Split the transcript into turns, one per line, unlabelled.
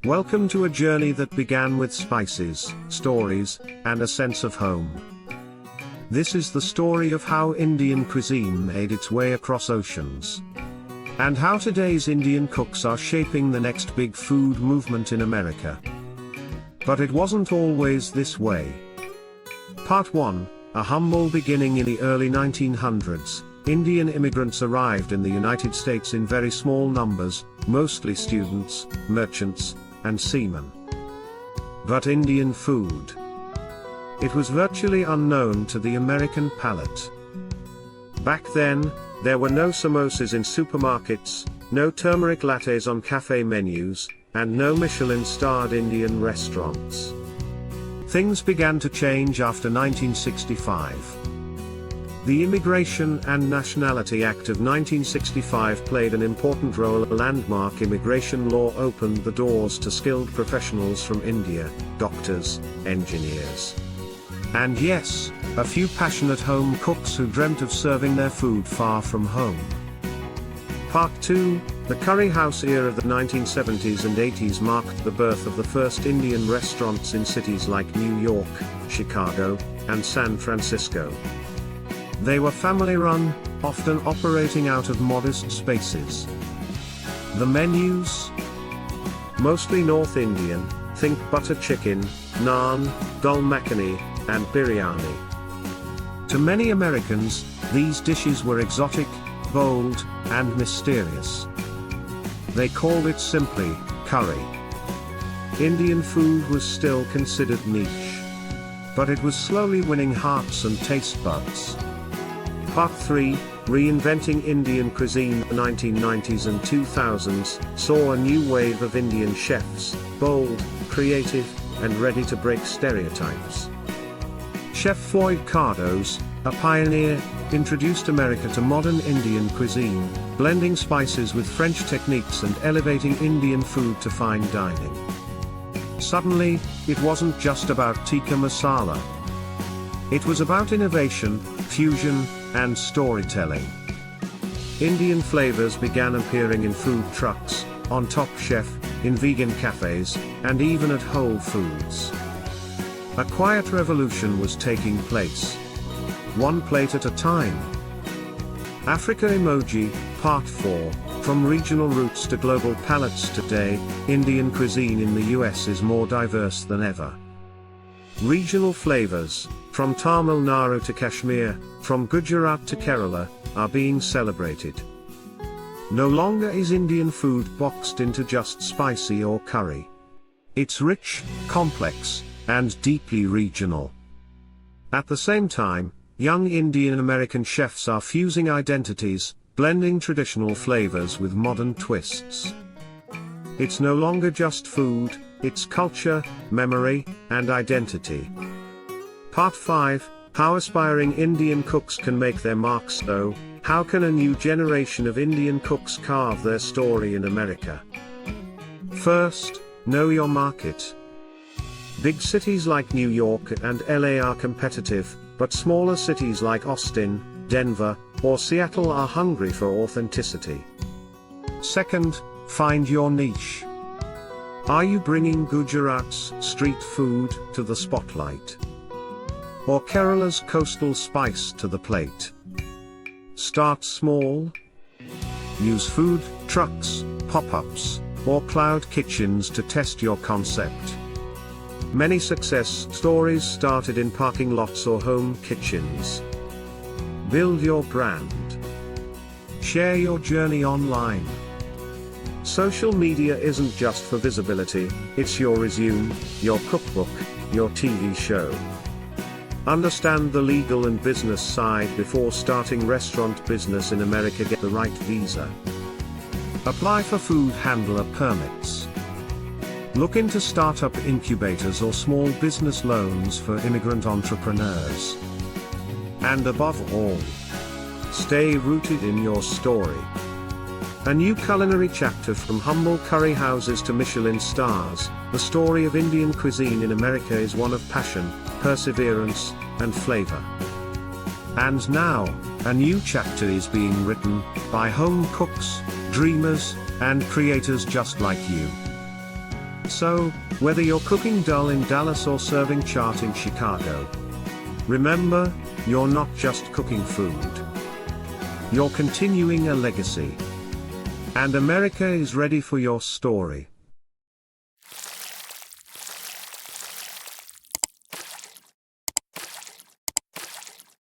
Welcome to a journey that began with spices, stories, and a sense of home. This is the story of how Indian cuisine made its way across oceans, and how today's Indian cooks are shaping the next big food movement in America. But it wasn't always this way. Part 1, a humble beginning in the early 1900s. Indian immigrants arrived in the United States in very small numbers, mostly students, merchants, and seamen. But Indian food, it was virtually unknown to the American palate. Back then, there were no samosas in supermarkets, no turmeric lattes on cafe menus, and no Michelin-starred Indian restaurants. Things began to change after 1965. The Immigration and Nationality Act of 1965 played an important role. A landmark immigration law opened the doors to skilled professionals from India, doctors, engineers, and yes, a few passionate home cooks who dreamt of serving their food far from home. Part 2, the curry house era of the 1970s and 80s marked the birth of the first Indian restaurants in cities like New York, Chicago, and San Francisco. They were family-run, often operating out of modest spaces. The menus? Mostly North Indian, think butter chicken, naan, dal makhani, and biryani. To many Americans, these dishes were exotic, bold, and mysterious. They called it simply curry. Indian food was still considered niche, but it was slowly winning hearts and taste buds. Part 3, reinventing Indian cuisine. The 1990s and 2000s saw a new wave of Indian chefs, bold, creative, and ready to break stereotypes. Chef Floyd Cardoz, a pioneer, introduced America to modern Indian cuisine, blending spices with French techniques and elevating Indian food to fine dining. Suddenly, it wasn't just about tikka masala. It was about innovation, fusion, and storytelling. Indian flavors began appearing in food trucks, on Top Chef, in vegan cafes, and even at Whole Foods. A quiet revolution was taking place. One plate at a time. Africa Emoji, Part 4, from regional roots to global palates. Today, Indian cuisine in the US is more diverse than ever. Regional flavors, from Tamil Nadu to Kashmir, from Gujarat to Kerala, are being celebrated. No longer is Indian food boxed into just spicy or curry. It's rich, complex, and deeply regional. At the same time, young Indian American chefs are fusing identities, blending traditional flavors with modern twists. It's no longer just food, it's culture, memory, and identity. Part 5, how aspiring Indian cooks can make their mark. So, how can a new generation of Indian cooks carve their story in America? First, know your market. Big cities like New York and LA are competitive, but smaller cities like Austin, Denver, or Seattle are hungry for authenticity. Second, find your niche. Are you bringing Gujarat's street food to the spotlight? Or Kerala's coastal spice to the plate? Start small. Use food trucks, pop-ups, or cloud kitchens to test your concept. Many success stories started in parking lots or home kitchens. Build your brand. Share your journey online. Social media isn't just for visibility, it's your resume, your cookbook, your TV show. Understand the legal and business side before starting restaurant business in America. Get the right visa. Apply for food handler permits. Look into startup incubators or small business loans for immigrant entrepreneurs. And above all, stay rooted in your story. A new culinary chapter. From humble curry houses to Michelin stars, the story of Indian cuisine in America is one of passion, perseverance, and flavor. And now, a new chapter is being written, by home cooks, dreamers, and creators just like you. So, whether you're cooking dull in Dallas or serving chart in Chicago, remember, you're not just cooking food. You're continuing a legacy. And America is ready for your story.